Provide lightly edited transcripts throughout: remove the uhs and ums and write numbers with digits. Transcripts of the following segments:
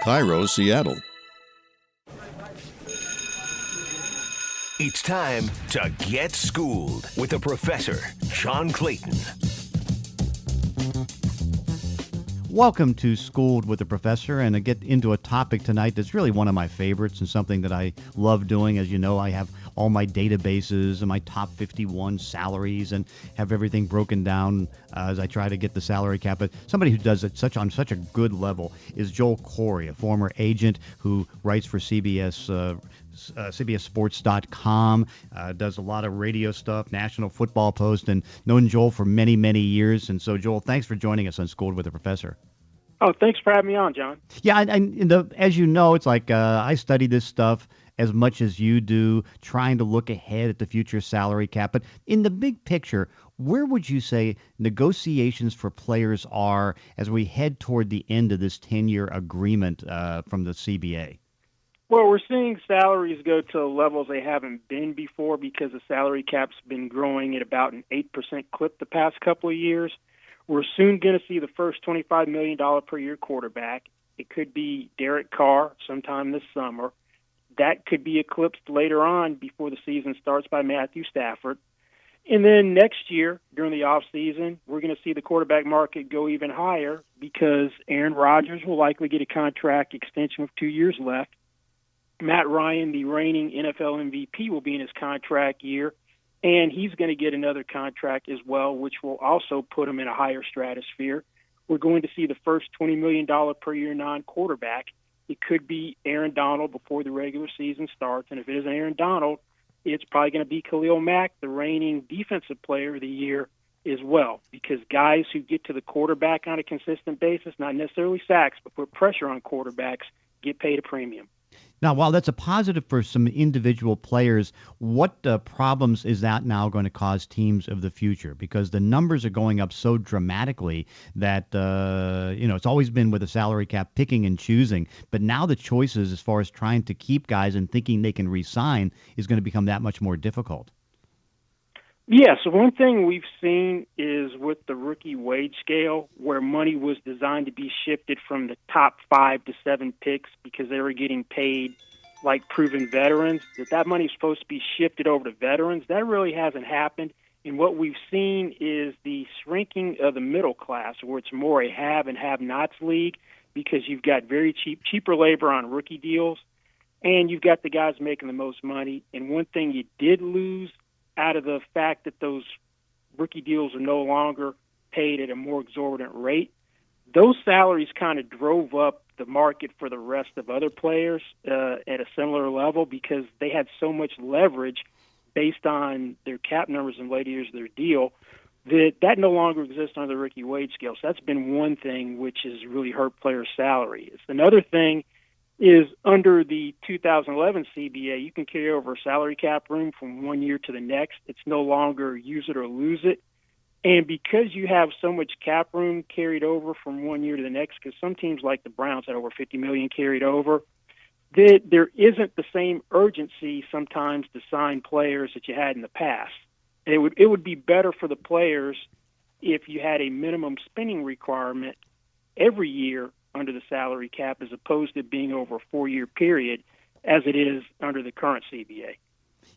Cairo, Seattle. It's time to get schooled with the professor, John Clayton. Welcome to Schooled with the Professor, and I get into a topic tonight that's really one of my favorites and something that I love doing. As you know, I have all my databases and my top 51 salaries and have everything broken down as I try to get the salary cap. But somebody who does it on such a good level is Joel Corry, a former agent who writes for CBSSports.com, does a lot of radio stuff, National Football Post, and known Joel for many, many years. And so, Joel, thanks for joining us on Schooled with the Professor. Oh, thanks for having me on, John. Yeah, and as you know, it's like I study this stuff as much as you do, trying to look ahead at the future salary cap. But in the big picture, where would you say negotiations for players are as we head toward the end of this 10-year agreement from the CBA? Well, we're seeing salaries go to levels they haven't been before because the salary cap's been growing at about an 8% clip the past couple of years. We're soon going to see the first $25 million per year quarterback. It could be Derek Carr sometime this summer. That could be eclipsed later on before the season starts by Matthew Stafford. And then next year, during the offseason, we're going to see the quarterback market go even higher because Aaron Rodgers will likely get a contract extension with 2 years left. Matt Ryan, the reigning NFL MVP, will be in his contract year, and he's going to get another contract as well, which will also put him in a higher stratosphere. We're going to see the first $20 million per year non-quarterback. It could be Aaron Donald before the regular season starts, and if it isn't Aaron Donald, it's probably going to be Khalil Mack, the reigning defensive player of the year as well, because guys who get to the quarterback on a consistent basis, not necessarily sacks, but put pressure on quarterbacks, get paid a premium. Now, while that's a positive for some individual players, what problems is that now going to cause teams of the future? Because the numbers are going up so dramatically that, it's always been with a salary cap picking and choosing. But now the choices as far as trying to keep guys and thinking they can re-sign is going to become that much more difficult. Yeah, so one thing we've seen is with the rookie wage scale, where money was designed to be shifted from the top 5 to 7 picks because they were getting paid like proven veterans, that money is supposed to be shifted over to veterans. That really hasn't happened. And what we've seen is the shrinking of the middle class, where it's more a have and have-nots league because you've got very cheaper labor on rookie deals, and you've got the guys making the most money. And one thing you did lose out of the fact that those rookie deals are no longer paid at a more exorbitant rate, those salaries kind of drove up the market for the rest of other players at a similar level because they had so much leverage based on their cap numbers in later years of their deal that no longer exists under the rookie wage scale. So that's been one thing which has really hurt players' salaries. Another thing is under the 2011 CBA, you can carry over a salary cap room from 1 year to the next. It's no longer use it or lose it. And because you have so much cap room carried over from 1 year to the next, because some teams like the Browns had over $50 million carried over, that there isn't the same urgency sometimes to sign players that you had in the past. And it would be better for the players if you had a minimum spending requirement every year under the salary cap as opposed to being over a 4-year period as it is under the current CBA.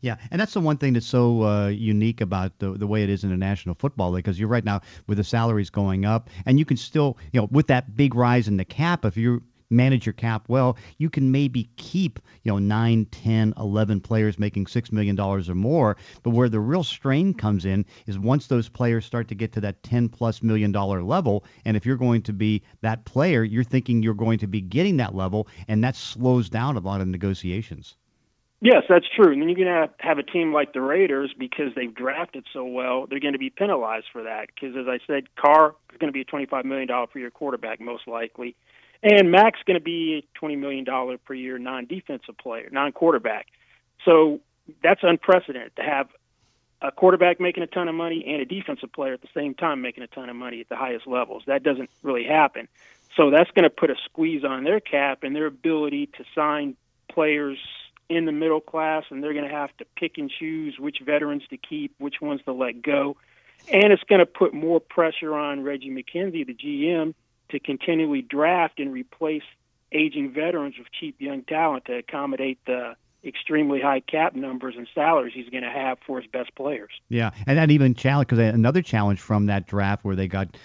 Yeah, and that's the one thing that's so unique about the way it is in the National Football League, because you're right now with the salaries going up, and you can still, with that big rise in the cap, if you manage your cap well, you can maybe keep, 9, 10, 11 players making $6 million or more. But where the real strain comes in is once those players start to get to that $10+ million level, and if you're going to be that player, you're thinking you're going to be getting that level, and that slows down a lot of negotiations. Yes, that's true. And then you're going to have a team like the Raiders, because they've drafted so well, they're going to be penalized for that. Because, as I said, Carr is going to be a $25 million per year quarterback, most likely. And Mac's going to be a $20 million per year non-defensive player, non-quarterback. So that's unprecedented to have a quarterback making a ton of money and a defensive player at the same time making a ton of money at the highest levels. That doesn't really happen. So that's going to put a squeeze on their cap and their ability to sign players in the middle class, and they're going to have to pick and choose which veterans to keep, which ones to let go. And it's going to put more pressure on Reggie McKenzie, the GM, to continually draft and replace aging veterans with cheap young talent to accommodate the extremely high cap numbers and salaries he's going to have for his best players. Yeah, and that even challenge, because another challenge from that draft where they got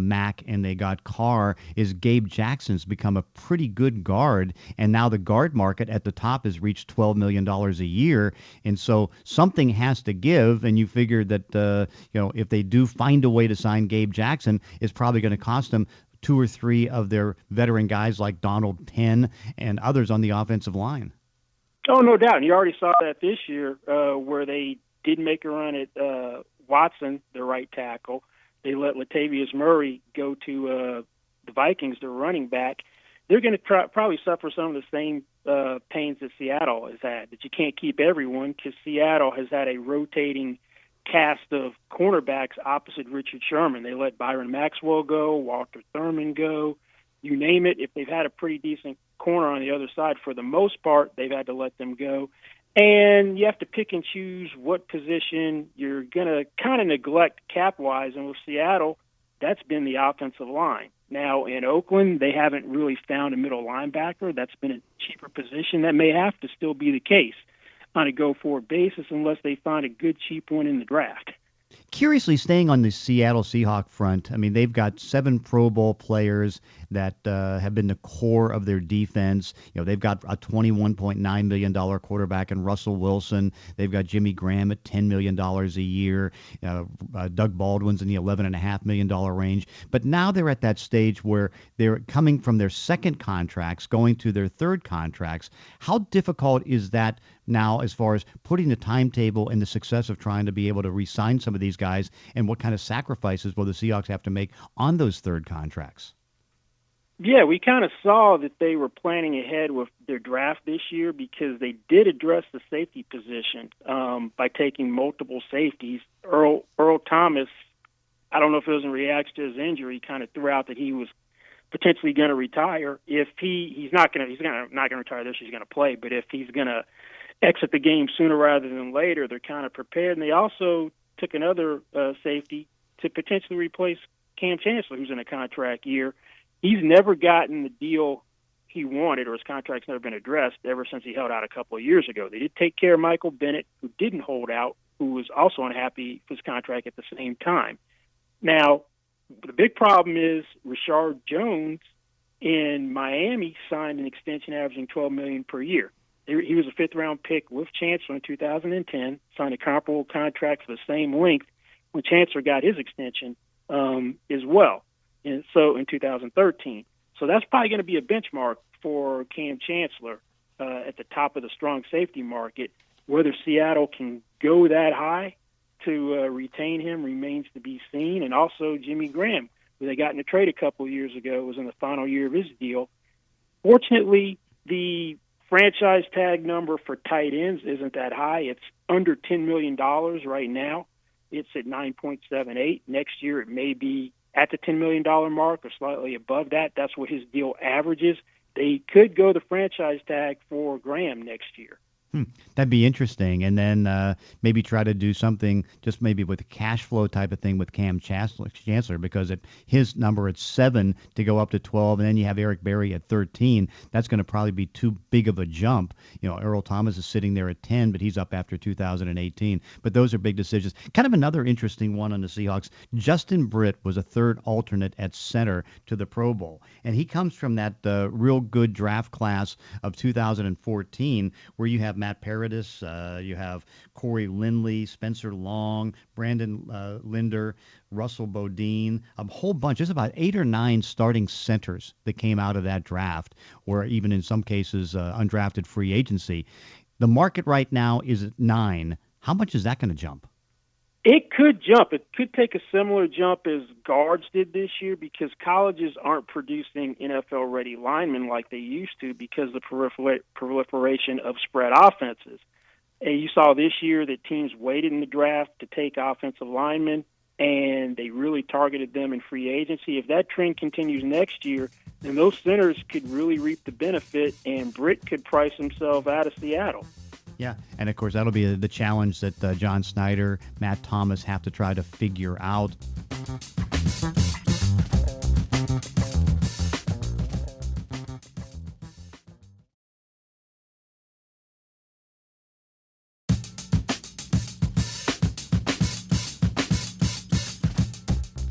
Mack and they got Carr is Gabe Jackson's become a pretty good guard, and now the guard market at the top has reached $12 million a year, and so something has to give, and you figure that if they do find a way to sign Gabe Jackson, it's probably going to cost them two or three of their veteran guys like Donald Penn and others on the offensive line. Oh, no doubt. And you already saw that this year where they did make a run at Watson, the right tackle. They let Latavius Murray go to the Vikings, their running back. They're going to probably suffer some of the same pains that Seattle has had, that you can't keep everyone because Seattle has had a rotating cast of cornerbacks opposite Richard Sherman. They let Byron Maxwell go, Walter Thurman go, you name it. If they've had a pretty decent corner on the other side, for the most part, they've had to let them go. And you have to pick and choose what position you're going to kind of neglect cap-wise. And with Seattle, that's been the offensive line. Now, in Oakland, they haven't really found a middle linebacker. That's been a cheaper position. That may have to still be the case on a go-forward basis unless they find a good, cheap one in the draft. Curiously, staying on the Seattle Seahawks front, I mean, they've got 7 Pro Bowl players that have been the core of their defense. They've got a $21.9 million quarterback in Russell Wilson. They've got Jimmy Graham at $10 million a year. Doug Baldwin's in the $11.5 million range. But now they're at that stage where they're coming from their second contracts, going to their third contracts. How difficult is that now as far as putting the timetable and the success of trying to be able to re-sign some of these guys, and what kind of sacrifices will the Seahawks have to make on those third contracts? Yeah, we kind of saw that they were planning ahead with their draft this year because they did address the safety position by taking multiple safeties. Earl Thomas, I don't know if it was in reaction to his injury, kind of threw out that he was potentially going to retire. If he's not going to retire this year, he's going to play, but if he's going to exit the game sooner rather than later, they're kind of prepared. And they also took another safety to potentially replace Cam Chancellor, who's in a contract year. He's never gotten the deal he wanted, or his contract's never been addressed ever since he held out a couple of years ago. They did take care of Michael Bennett, who didn't hold out, who was also unhappy with his contract at the same time. Now, the big problem is Rashard Jones in Miami signed an extension averaging $12 million per year. He was a fifth-round pick with Chancellor in 2010, signed a comparable contract for the same length when Chancellor got his extension as well. And so in 2013. So that's probably going to be a benchmark for Cam Chancellor at the top of the strong safety market. Whether Seattle can go that high to retain him remains to be seen. And also Jimmy Graham, who they got in a trade a couple of years ago, was in the final year of his deal. Fortunately, the franchise tag number for tight ends isn't that high. It's under $10 million right now. It's at 9.78. Next year it may be at the $10 million mark or slightly above that. That's what his deal averages. They could go the franchise tag for Graham next year. That'd be interesting. And then maybe try to do something just maybe with a cash flow type of thing with Cam Chancellor, because at his number at 7 to go up to 12, and then you have Eric Berry at 13. That's going to probably be too big of a jump. Earl Thomas is sitting there at 10, but he's up after 2018. But those are big decisions. Kind of another interesting one on the Seahawks. Justin Britt was a third alternate at center to the Pro Bowl, and he comes from that real good draft class of 2014, where you have Matt Paradis, you have Corey Lindley, Spencer Long, Brandon Linder, Russell Bodine, a whole bunch. There's about 8 or 9 starting centers that came out of that draft, or even in some cases undrafted free agency. The market right now is at 9. How much is that going to jump? It could jump. It could take a similar jump as guards did this year because colleges aren't producing NFL-ready linemen like they used to because of the proliferation of spread offenses. And you saw this year that teams waited in the draft to take offensive linemen, and they really targeted them in free agency. If that trend continues next year, then those centers could really reap the benefit, and Britt could price himself out of Seattle. Yeah, and of course that'll be the challenge that John Snyder, Matt Thomas have to try to figure out.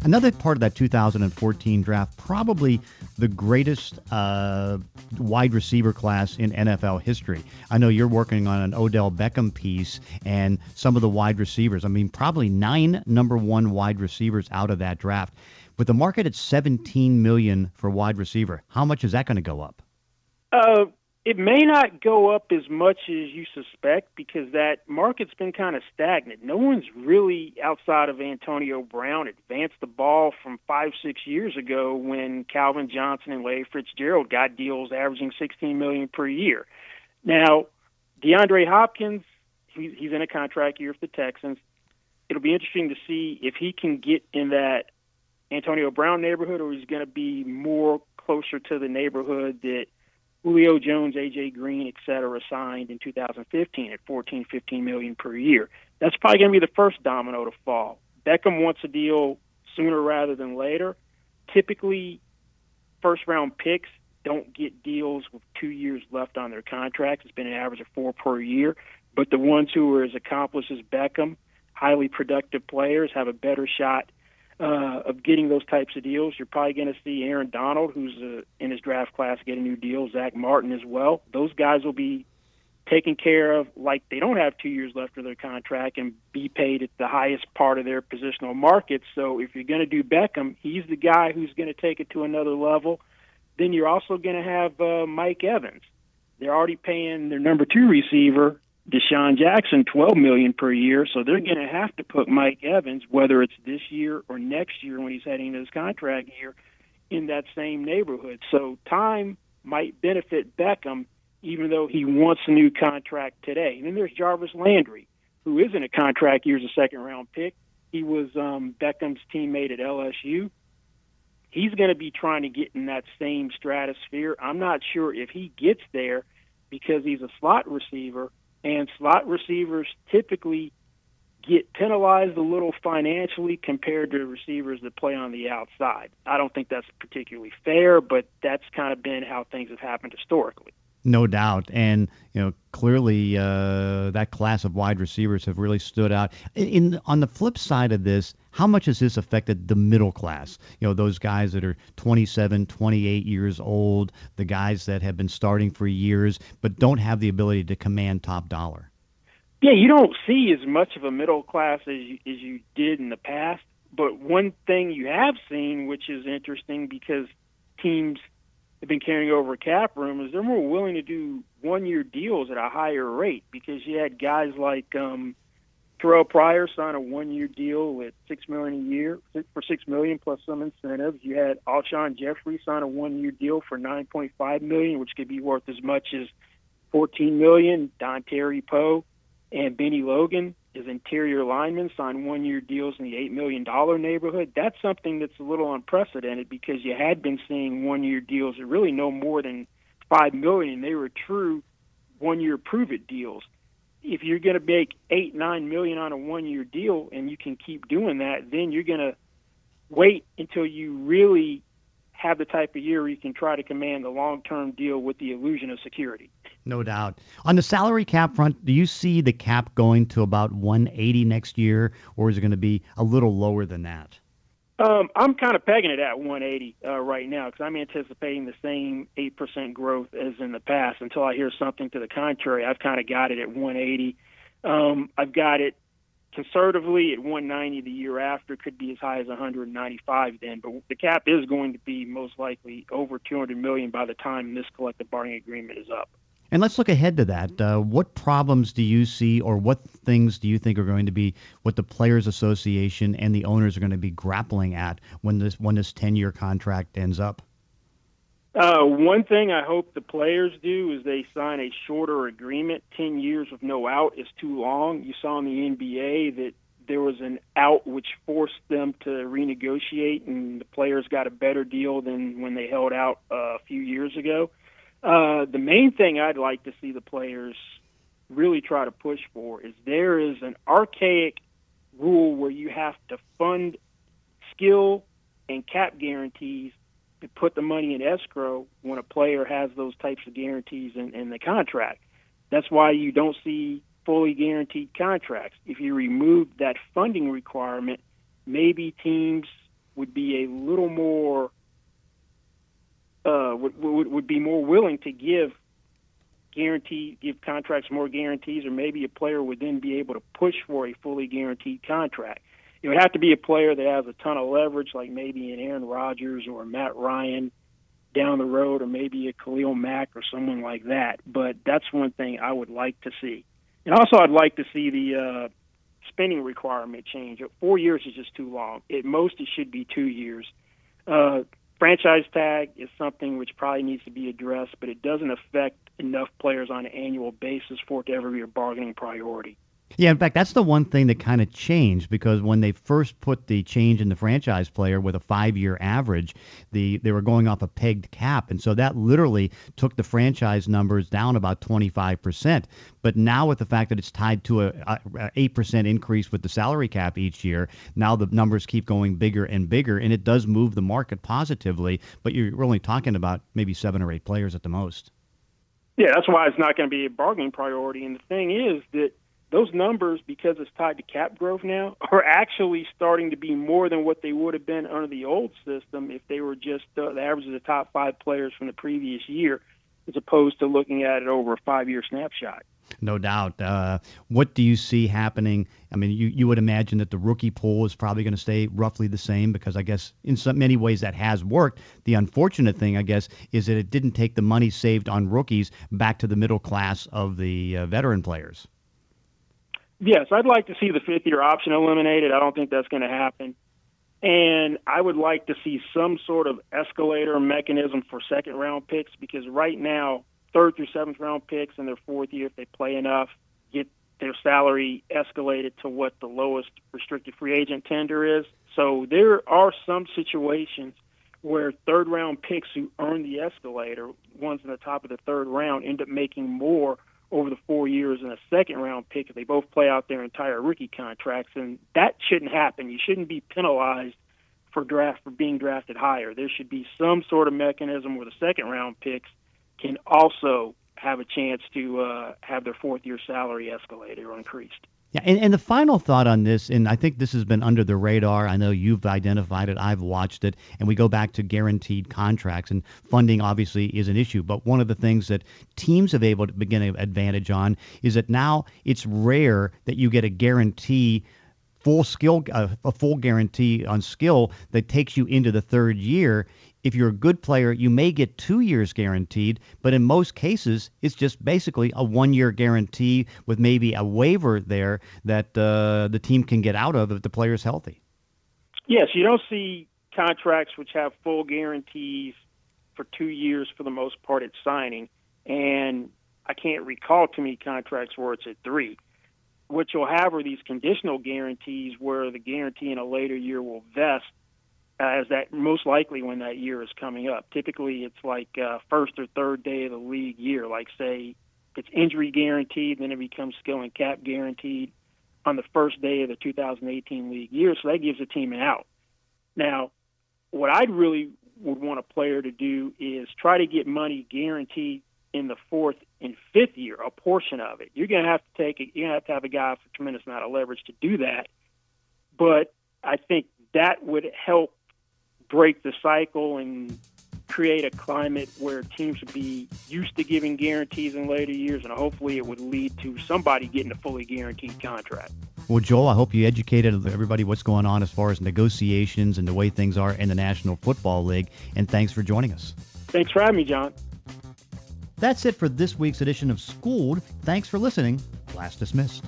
Another part of that 2014 draft, probably the greatest wide receiver class in NFL history. I know you're working on an Odell Beckham piece and some of the wide receivers. I mean, probably 9 number one wide receivers out of that draft. With the market at $17 million for wide receiver, how much is that going to go up? It may not go up as much as you suspect because that market's been kind of stagnant. No one's really, outside of Antonio Brown, advanced the ball from 5-6 years ago when Calvin Johnson and Larry Fitzgerald got deals averaging $16 million per year. Now, DeAndre Hopkins, he's in a contract year for the Texans. It'll be interesting to see if he can get in that Antonio Brown neighborhood or he's going to be more closer to the neighborhood that Julio Jones, A.J. Green, et cetera, signed in 2015 at $14, $15 million per year. That's probably going to be the first domino to fall. Beckham wants a deal sooner rather than later. Typically, first-round picks don't get deals with 2 years left on their contracts. It's been an average of 4 per year. But the ones who are as accomplished as Beckham, highly productive players, have a better shot of getting those types of deals. You're probably going to see Aaron Donald, who's in his draft class, get a new deal, Zach Martin as well. Those guys will be taken care of like they don't have 2 years left of their contract and be paid at the highest part of their positional market. So if you're going to do Beckham, he's the guy who's going to take it to another level. Then you're also going to have Mike Evans. They're already paying their number 2 receiver, Deshaun Jackson, $12 million per year, so they're going to have to put Mike Evans, whether it's this year or next year when he's heading into his contract year, in that same neighborhood. So time might benefit Beckham, even though he wants a new contract today. And then there's Jarvis Landry, who is in a contract year as a second-round pick. He was Beckham's teammate at LSU. He's going to be trying to get in that same stratosphere. I'm not sure if he gets there because he's a slot receiver, and slot receivers typically get penalized a little financially compared to receivers that play on the outside. I don't think that's particularly fair, but that's kind of been how things have happened historically. No doubt. And, clearly that class of wide receivers have really stood out. On the flip side of this, how much has this affected the middle class? Those guys that are 27, 28 years old, the guys that have been starting for years but don't have the ability to command top dollar. Yeah, you don't see as much of a middle class as you did in the past. But one thing you have seen, which is interesting because teams have been carrying over cap room, is they're more willing to do one-year deals at a higher rate because you had guys like Terrell Pryor sign a one-year deal with $6 million a year for $6 million plus some incentives. You had Alshon Jeffrey sign a one-year deal for $9.5 million, which could be worth as much as $14 million. Dontari Poe and Benny Logan, his interior linemen, signed one-year deals in the $8 million neighborhood. That's something that's a little unprecedented because you had been seeing one-year deals that really no more than $5 million. They were true one-year prove-it deals. If you're going to make $8-9 million on a one-year deal and you can keep doing that, then you're going to wait until you really have the type of year where you can try to command a long-term deal with the illusion of security. No doubt. On the salary cap front, do you see the cap going to about 180 next year, or is it going to be a little lower than that? I'm kind of pegging it at 180 right now because I'm anticipating the same 8% growth as in the past. Until I hear something to the contrary, I've kind of got it at 180. I've got it conservatively at 190 the year after, could be as high as 195 then. But the cap is going to be most likely over $200 million by the time this collective bargaining agreement is up. And let's look ahead to that. What problems do you see, or what things do you think are going to be what the Players Association and the owners are going to be grappling at when this 10-year contract ends up? One thing I hope the players do is they sign a shorter agreement. 10 years with no out is too long. You saw in the NBA that there was an out which forced them to renegotiate, and the players got a better deal than when they held out a few years ago. The main thing I'd like to see the players really try to push for is there is an archaic rule where you have to fund skill and cap guarantees to put the money in escrow when a player has those types of guarantees in the contract. That's why you don't see fully guaranteed contracts. If you remove that funding requirement, maybe teams would be a little more would be more willing to give contracts more guarantees, or maybe a player would then be able to push for a fully guaranteed contract. It would have to be a player that has a ton of leverage, like maybe an Aaron Rodgers or a Matt Ryan down the road, or maybe a Khalil Mack or someone like that. But that's one thing I would like to see. And also I'd like to see the spending requirement change. 4 years is just too long. At most, it should be 2 years. Franchise tag is something which probably needs to be addressed, but it doesn't affect enough players on an annual basis for it to ever be a bargaining priority. Yeah, in fact, that's the one thing that kind of changed, because when they first put the change in the franchise player with a 5-year average, they were going off a pegged cap, and so that literally took the franchise numbers down about 25%. But now with the fact that it's tied to a 8% increase with the salary cap each year, now the numbers keep going bigger and bigger, and it does move the market positively, but you're only talking about maybe 7 or 8 players at the most. Yeah, that's why it's not going to be a bargaining priority. And the thing is that those numbers, because it's tied to cap growth now, are actually starting to be more than what they would have been under the old system if they were just the average of the top 5 players from the previous year, as opposed to looking at it over a 5-year snapshot. No doubt. What do you see happening? I mean, you would imagine that the rookie pool is probably going to stay roughly the same, because I guess in many ways that has worked. The unfortunate thing, I guess, is that it didn't take the money saved on rookies back to the middle class of the veteran players. Yes, I'd like to see the 5th-year option eliminated. I don't think that's going to happen. And I would like to see some sort of escalator mechanism for second-round picks, because right now, 3rd through 7th round picks in their 4th year, if they play enough, get their salary escalated to what the lowest restricted free agent tender is. So there are some situations where 3rd round picks who earn the escalator, ones in the top of the 3rd round, end up making more over the 4 years than a 2nd round pick if they both play out their entire rookie contracts. And that shouldn't happen. You shouldn't be penalized for being drafted higher. There should be some sort of mechanism where the 2nd round picks can also have a chance to have their 4th-year salary escalated or increased. Yeah, and the final thought on this, and I think this has been under the radar. I know you've identified it, I've watched it, and we go back to guaranteed contracts, and funding obviously is an issue. But one of the things that teams have able to begin an advantage on is that now it's rare that you get a guarantee, a full guarantee on skill that takes you into the 3rd year. If you're a good player, you may get 2 years guaranteed, but in most cases, it's just basically a 1-year guarantee with maybe a waiver there that the team can get out of if the player's healthy. Yes, you don't see contracts which have full guarantees for 2 years for the most part at signing, and I can't recall too many contracts where it's at 3. What you'll have are these conditional guarantees where the guarantee in a later year will vest as that most likely when that year is coming up. Typically, it's like 1st or 3rd day of the league year. Like, say, it's injury guaranteed, then it becomes skill and cap guaranteed on the 1st day of the 2018 league year, so that gives the team an out. Now, what I'd really would want a player to do is try to get money guaranteed in the 4th and 5th year, a portion of it. You're going to have to have a guy with a tremendous amount of leverage to do that, but I think that would help break the cycle and create a climate where teams would be used to giving guarantees in later years, and hopefully it would lead to somebody getting a fully guaranteed contract. Well, Joel, I hope you educated everybody what's going on as far as negotiations and the way things are in the National Football League, and thanks for joining us. Thanks for having me, John. That's it for this week's edition of Schooled. Thanks for listening. Class dismissed.